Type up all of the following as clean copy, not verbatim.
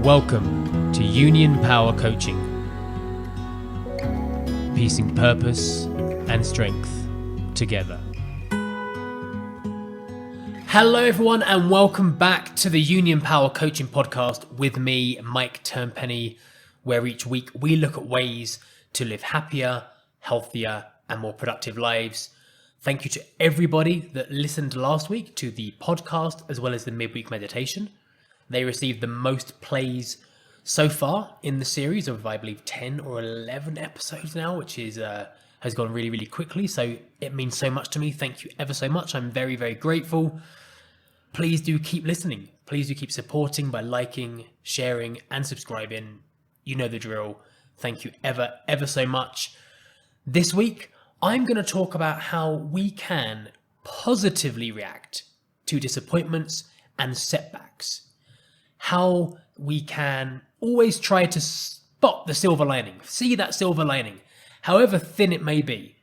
Welcome to Union Power Coaching, piecing purpose and strength together. Hello everyone and welcome back to the Union Power Coaching Podcast with me, Mike Turnpenny, where each week we look at ways to live happier, healthier and more productive lives. Thank you to everybody that listened last week to the podcast as well as the midweek meditation. They received the most plays so far in the series of, I believe, 10 or 11 episodes now, which is has gone really, really quickly. So it means so much to me. Thank you ever so much. I'm very, very grateful. Please do keep listening. Please do keep supporting by liking, sharing, and subscribing. You know the drill. Thank you ever so much. This week, I'm going to talk about how we can positively react to disappointments and setbacks. How we can always try to spot the silver lining, see that silver lining, however thin it may be.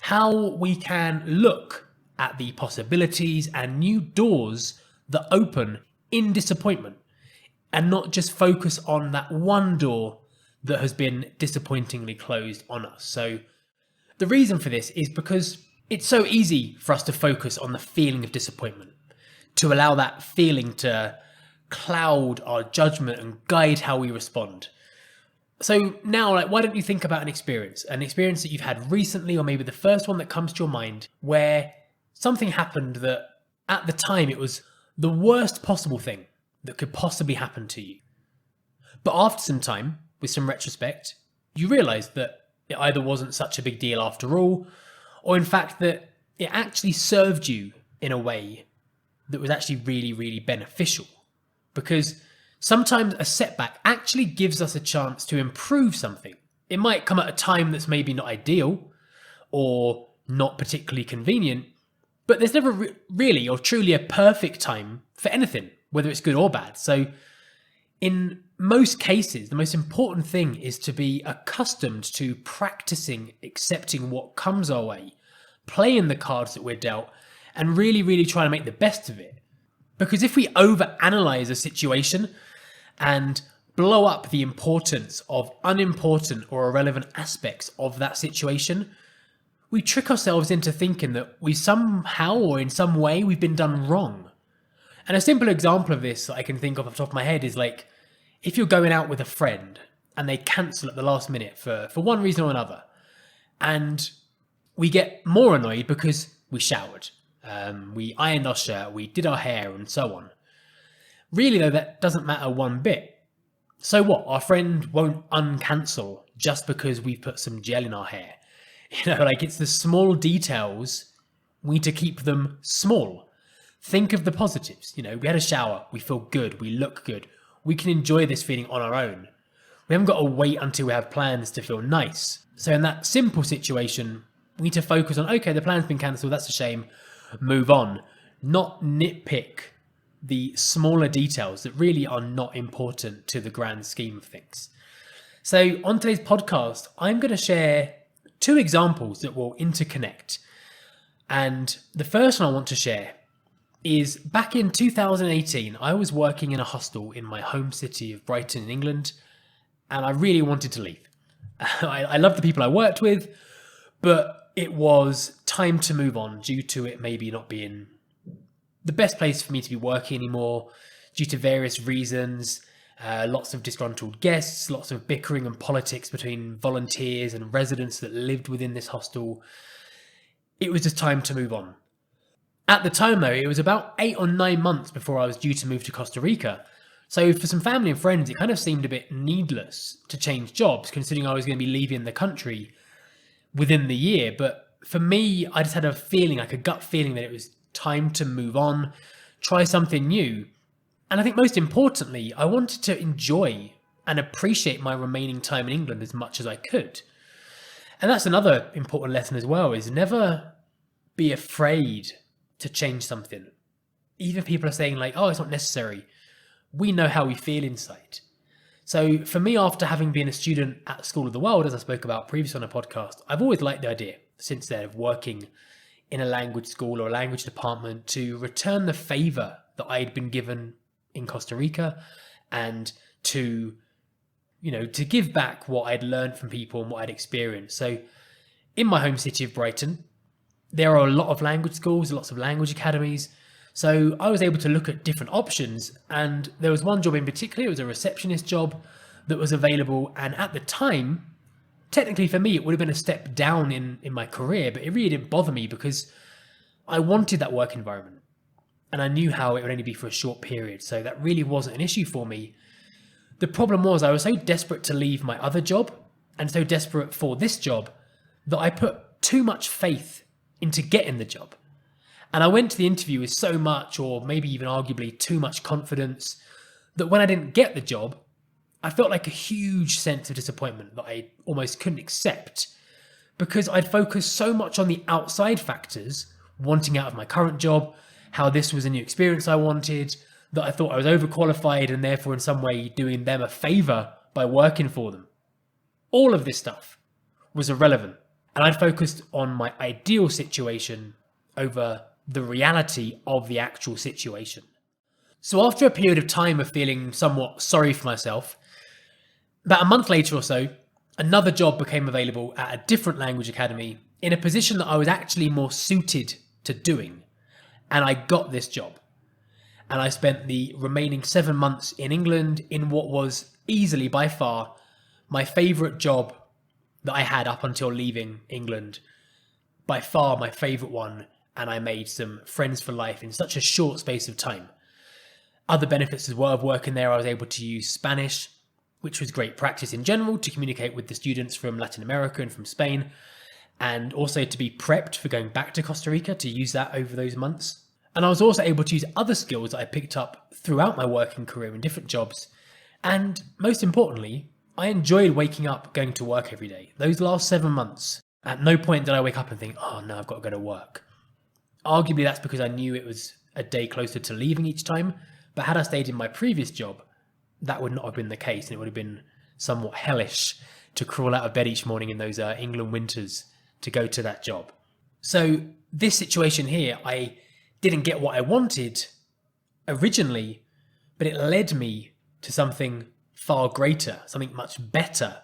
How we can look at the possibilities and new doors that open in disappointment and not just focus on that one door that has been disappointingly closed on us. So the reason for this is because it's so easy for us to focus on the feeling of disappointment, to allow that feeling to cloud our judgment and guide how we respond. So now, why don't you think about an experience that you've had recently, or maybe the first one that comes to your mind, where something happened that at the time it was the worst possible thing that could possibly happen to you. But after some time, with some retrospect, you realized that it either wasn't such a big deal after all, or in fact that it actually served you in a way that was actually really, really beneficial. Because sometimes a setback actually gives us a chance to improve something. It might come at a time that's maybe not ideal or not particularly convenient, but there's never really or truly a perfect time for anything, whether it's good or bad. So in most cases, the most important thing is to be accustomed to practicing accepting what comes our way, playing the cards that we're dealt, and really, really trying to make the best of it. Because if we overanalyze a situation and blow up the importance of unimportant or irrelevant aspects of that situation, we trick ourselves into thinking that we somehow or in some way we've been done wrong. And a simple example of this that I can think of off the top of my head is like, if you're going out with a friend and they cancel at the last minute for one reason or another, and we get more annoyed because we showered, we ironed our shirt, we did our hair and so on. Really though, that doesn't matter one bit. So what? Our friend won't uncancel just because we put some gel in our hair. It's the small details. We need to keep them small. Think of the positives. We had a shower, we feel good, we look good. We can enjoy this feeling on our own. We haven't got to wait until we have plans to feel nice. So in that simple situation, we need to focus on, okay, the plan's been cancelled, that's a shame. Move on, not nitpick the smaller details that really are not important to the grand scheme of things. So on today's podcast, I'm going to share two examples that will interconnect. And the first one I want to share is back in 2018, I was working in a hostel in my home city of Brighton in England, and I really wanted to leave. I love the people I worked with, but it was time to move on due to it maybe not being the best place for me to be working anymore due to various reasons. Lots of disgruntled guests, lots of bickering and politics between volunteers and residents that lived within this hostel. It was just time to move on. At the time though, it was about 8 or 9 months before I was due to move to Costa Rica. So for some family and friends, it kind of seemed a bit needless to change jobs considering I was going to be leaving the country within the year. But for me, I just had a feeling, like a gut feeling that it was time to move on, try something new. And I think most importantly, I wanted to enjoy and appreciate my remaining time in England as much as I could. And that's another important lesson as well, is never be afraid to change something. Even if people are saying like, oh, it's not necessary. We know how we feel inside. So for me, after having been a student at School of the World, as I spoke about previously on a podcast, I've always liked the idea since then of working in a language school or a language department to return the favour that I had been given in Costa Rica and to, to give back what I'd learned from people and what I'd experienced. So in my home city of Brighton, there are a lot of language schools, lots of language academies. So I was able to look at different options, and there was one job in particular. It was a receptionist job that was available. And at the time, technically for me, it would have been a step down in my career, but it really didn't bother me because I wanted that work environment. And I knew how it would only be for a short period. So that really wasn't an issue for me. The problem was I was so desperate to leave my other job and so desperate for this job that I put too much faith into getting the job. And I went to the interview with so much, or maybe even arguably too much confidence, that when I didn't get the job, I felt like a huge sense of disappointment that I almost couldn't accept because I'd focused so much on the outside factors, wanting out of my current job, how this was a new experience I wanted, that I thought I was overqualified and therefore in some way doing them a favor by working for them. All of this stuff was irrelevant. And I'd focused on my ideal situation over the reality of the actual situation. So after a period of time of feeling somewhat sorry for myself, about a month later or so, another job became available at a different language academy in a position that I was actually more suited to doing. And I got this job. And I spent the remaining 7 months in England in what was easily by far my favourite job that I had up until leaving England. By far my favourite one. And I made some friends for life in such a short space of time. Other benefits as well of working there, I was able to use Spanish, which was great practice in general to communicate with the students from Latin America and from Spain, and also to be prepped for going back to Costa Rica to use that over those months. And I was also able to use other skills that I picked up throughout my working career in different jobs. And most importantly, I enjoyed waking up, going to work every day. Those last 7 months, at no point did I wake up and think, oh no, I've got to go to work. Arguably that's because I knew it was a day closer to leaving each time. But had I stayed in my previous job, that would not have been the case. And it would have been somewhat hellish to crawl out of bed each morning in those England winters to go to that job. So this situation here, I didn't get what I wanted originally, but it led me to something far greater, something much better.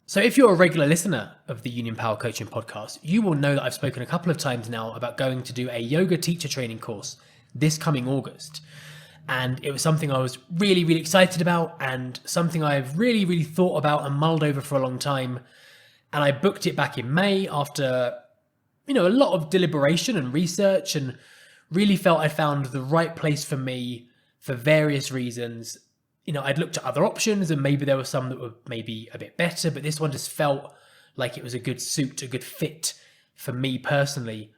So if you're a regular listener of the Union Power Coaching podcast, you will know that I've spoken a couple of times now about going to do a yoga teacher training course this coming August. And it was something I was really, really excited about and something I've really, really thought about and mulled over for a long time. And I booked it back in May after, a lot of deliberation and research, and really felt I found the right place for me for various reasons. I'd looked at other options and maybe there were some that were maybe a bit better, but this one just felt like it was a good suit, a good fit for me personally,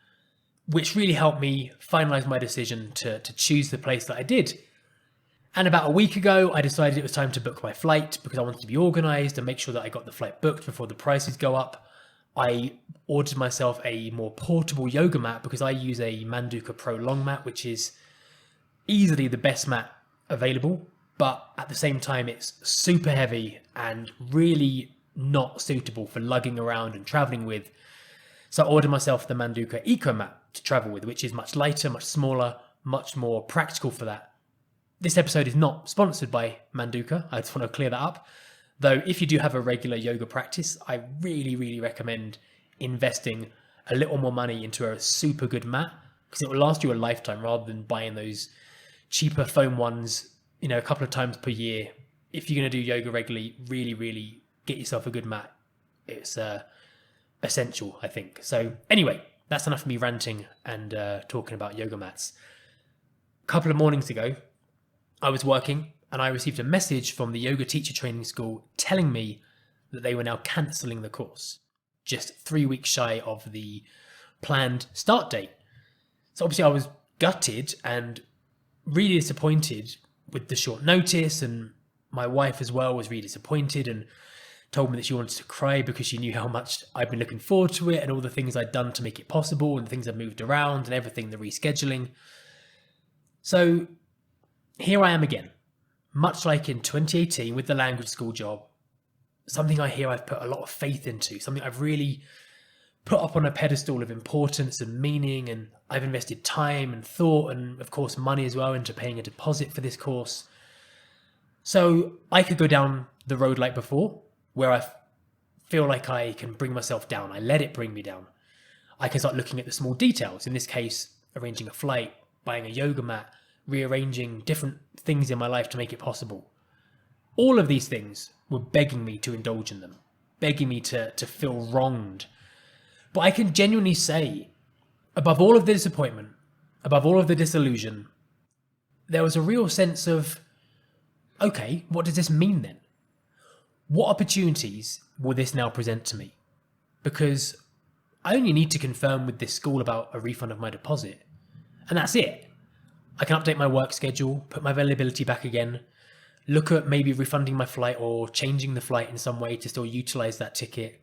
which really helped me finalize my decision to choose the place that I did. And about a week ago, I decided it was time to book my flight because I wanted to be organized and make sure that I got the flight booked before the prices go up. I ordered myself a more portable yoga mat because I use a Manduka Pro long mat, which is easily the best mat available. But at the same time, it's super heavy and really not suitable for lugging around and traveling with. So I ordered myself the Manduka Eco Mat to travel with, which is much lighter, much smaller, much more practical for that. This episode is not sponsored by Manduka. I just want to clear that up. Though if you do have a regular yoga practice, I really, really recommend investing a little more money into a super good mat because it will last you a lifetime rather than buying those cheaper foam ones, a couple of times per year. If you're going to do yoga regularly, really, really get yourself a good mat. It's essential, I think. So anyway, that's enough of me ranting and talking about yoga mats. A couple of mornings ago, I was working and I received a message from the yoga teacher training school telling me that they were now cancelling the course, just 3 weeks shy of the planned start date. So obviously I was gutted and really disappointed with the short notice, and my wife as well was really disappointed and told me that she wanted to cry because she knew how much I'd been looking forward to it and all the things I'd done to make it possible and things I'd moved around and everything, the rescheduling. So here I am again, much like in 2018 with the language school job, something I hear I've put a lot of faith into, something I've really put up on a pedestal of importance and meaning, and I've invested time and thought and of course money as well into paying a deposit for this course. So I could go down the road like before, where I feel like I can bring myself down. I let it bring me down. I can start looking at the small details. In this case, arranging a flight, buying a yoga mat, rearranging different things in my life to make it possible. All of these things were begging me to indulge in them, begging me to feel wronged. But I can genuinely say, above all of the disappointment, above all of the disillusion, there was a real sense of, okay, what does this mean then? What opportunities will this now present to me? Because I only need to confirm with this school about a refund of my deposit, and that's it. I can update my work schedule, put my availability back again, look at maybe refunding my flight or changing the flight in some way to still utilize that ticket.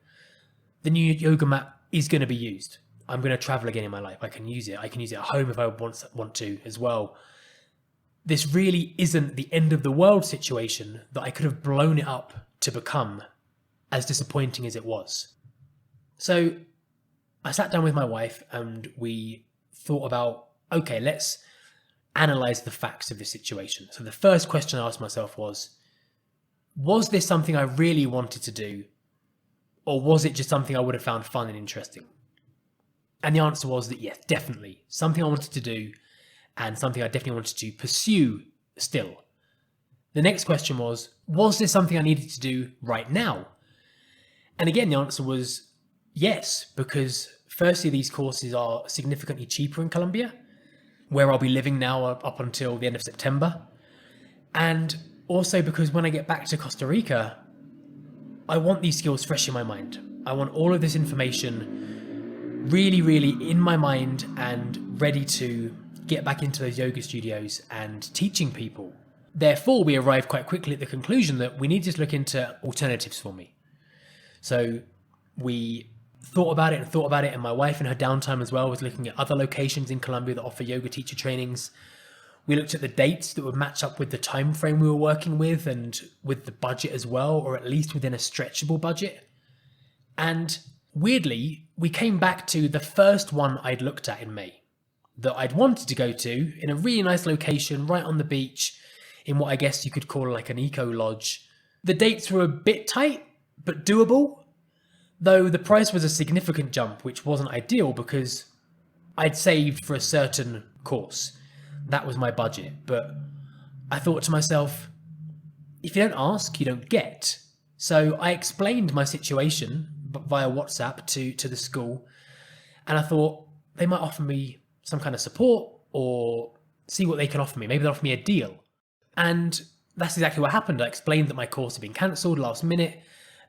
The new yoga mat is going to be used. I'm going to travel again in my life. I can use it. I can use it at home if I want to as well. This really isn't the end of the world situation that I could have blown it up to become, as disappointing as it was. So I sat down with my wife and we thought about, okay, let's analyze the facts of this situation. So the first question I asked myself was this something I really wanted to do? Or was it just something I would have found fun and interesting? And the answer was that yes, definitely. Something I wanted to do and something I definitely wanted to pursue still. The next question was this something I needed to do right now? And again, the answer was yes, because firstly, these courses are significantly cheaper in Colombia, where I'll be living now up until the end of September. And also because when I get back to Costa Rica, I want these skills fresh in my mind. I want all of this information really, really in my mind and ready to get back into those yoga studios and teaching people. Therefore, we arrived quite quickly at the conclusion that we needed to look into alternatives for me. So we thought about it, and my wife in her downtime as well was looking at other locations in Colombia that offer yoga teacher trainings. We looked at the dates that would match up with the time frame we were working with and with the budget as well, or at least within a stretchable budget. And weirdly, we came back to the first one I'd looked at in May, that I'd wanted to go to in a really nice location right on the beach in what I guess you could call like an eco lodge. The dates were a bit tight, but doable, though the price was a significant jump, which wasn't ideal because I'd saved for a certain course. That was my budget. But I thought to myself, if you don't ask, you don't get. So I explained my situation via WhatsApp to the school, and I thought they might offer me some kind of support or see what they can offer me. Maybe they'll offer me a deal. And that's exactly what happened. I explained that my course had been cancelled last minute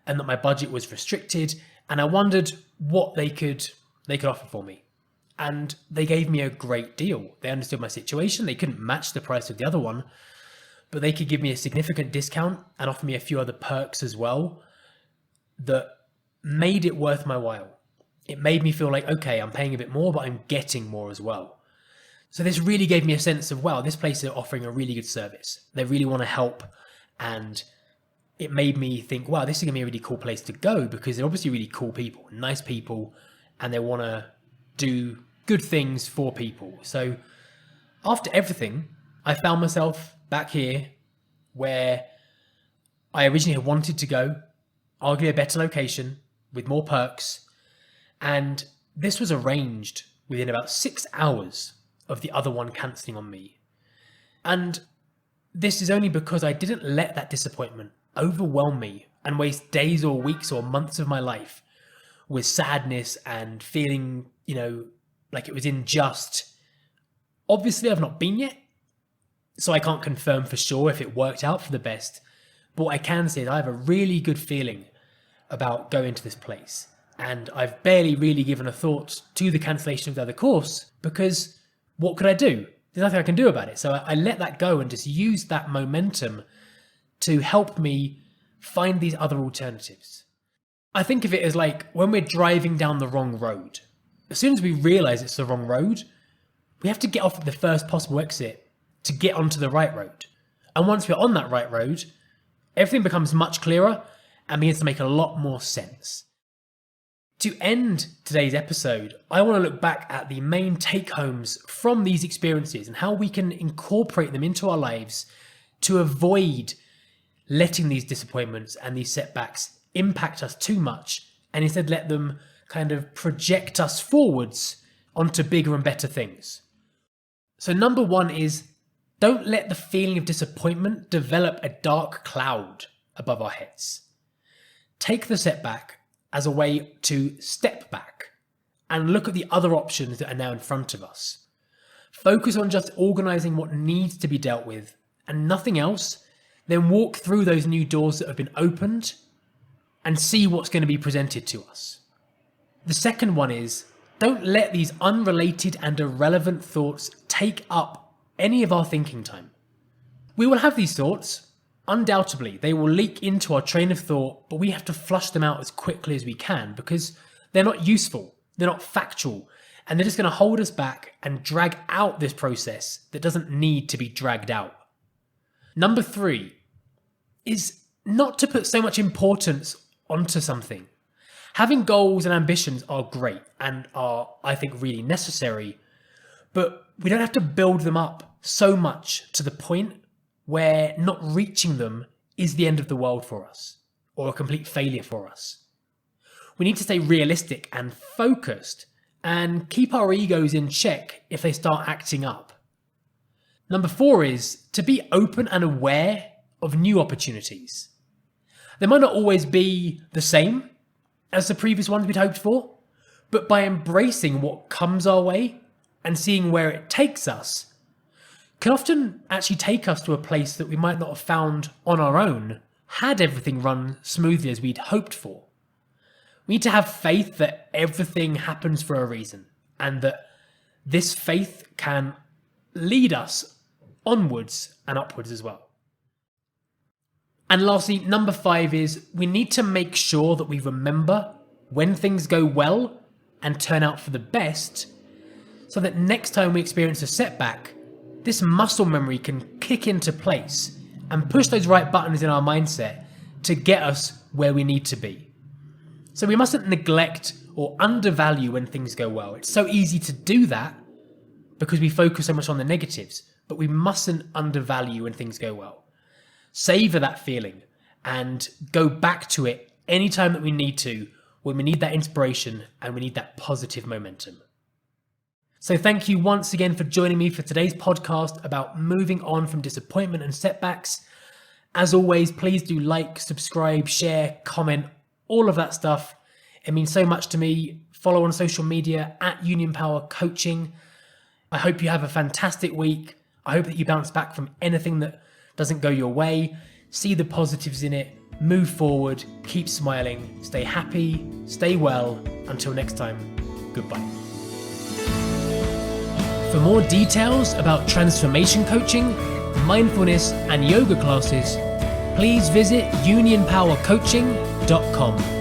and that my budget was restricted, and I wondered what they could offer for me. And they gave me a great deal. They understood my situation. They couldn't match the price of the other one, but they could give me a significant discount and offer me a few other perks as well that made it worth my while. It made me feel like, okay, I'm paying a bit more, but I'm getting more as well. So this really gave me a sense of, wow, this place is offering a really good service. They really want to help. And it made me think, wow, this is going to be a really cool place to go because they're obviously really cool people, nice people, and they want to do good things for people. So after everything, I found myself back here where I originally had wanted to go, arguably a better location with more perks. And this was arranged within about 6 hours of the other one cancelling on me. And this is only because I didn't let that disappointment overwhelm me and waste days or weeks or months of my life with sadness and feeling, like it was unjust. Obviously, I've not been yet, so I can't confirm for sure if it worked out for the best. But what I can say is I have a really good feeling about going to this place. And I've barely really given a thought to the cancellation of the other course because what could I do? There's nothing I can do about it. So I let that go and just use that momentum to help me find these other alternatives. I think of it as like when we're driving down the wrong road. As soon as we realize it's the wrong road, we have to get off at the first possible exit to get onto the right road. And once we're on that right road, everything becomes much clearer and begins to make a lot more sense. To end today's episode, I want to look back at the main take-homes from these experiences and how we can incorporate them into our lives to avoid letting these disappointments and these setbacks impact us too much, and instead let them kind of project us forwards onto bigger and better things. So number one is, don't let the feeling of disappointment develop a dark cloud above our heads. Take the setback as a way to step back and look at the other options that are now in front of us. Focus on just organizing what needs to be dealt with and nothing else, then walk through those new doors that have been opened and see what's going to be presented to us. The second one is, don't let these unrelated and irrelevant thoughts take up any of our thinking time. We will have these thoughts. Undoubtedly, they will leak into our train of thought, but we have to flush them out as quickly as we can because they're not useful, they're not factual, and they're just going to hold us back and drag out this process that doesn't need to be dragged out. Number 3 is not to put so much importance onto something. Having goals and ambitions are great and are, I think, really necessary, but we don't have to build them up so much to the point where not reaching them is the end of the world for us or a complete failure for us. We need to stay realistic and focused and keep our egos in check if they start acting up. Number 4 is to be open and aware of new opportunities. They might not always be the same as the previous ones we'd hoped for, but by embracing what comes our way and seeing where it takes us, can often actually take us to a place that we might not have found on our own had everything run smoothly as we'd hoped for. We need to have faith that everything happens for a reason and that this faith can lead us onwards and upwards as well. And lastly, number 5 is we need to make sure that we remember when things go well and turn out for the best, so that next time we experience a setback, this muscle memory can kick into place and push those right buttons in our mindset to get us where we need to be. So we mustn't neglect or undervalue when things go well. It's so easy to do that because we focus so much on the negatives, but we mustn't undervalue when things go well. Savor that feeling and go back to it anytime that we need to, when we need that inspiration and we need that positive momentum. So thank you once again for joining me for today's podcast about moving on from disappointment and setbacks. As always, please do like, subscribe, share, comment, all of that stuff. It means so much to me. Follow on social media at Union Power Coaching. I hope you have a fantastic week. I hope that you bounce back from anything that doesn't go your way. See the positives in it. Move forward. Keep smiling. Stay happy. Stay well. Until next time, goodbye. For more details about transformation coaching, mindfulness, and yoga classes, please visit unionpowercoaching.com.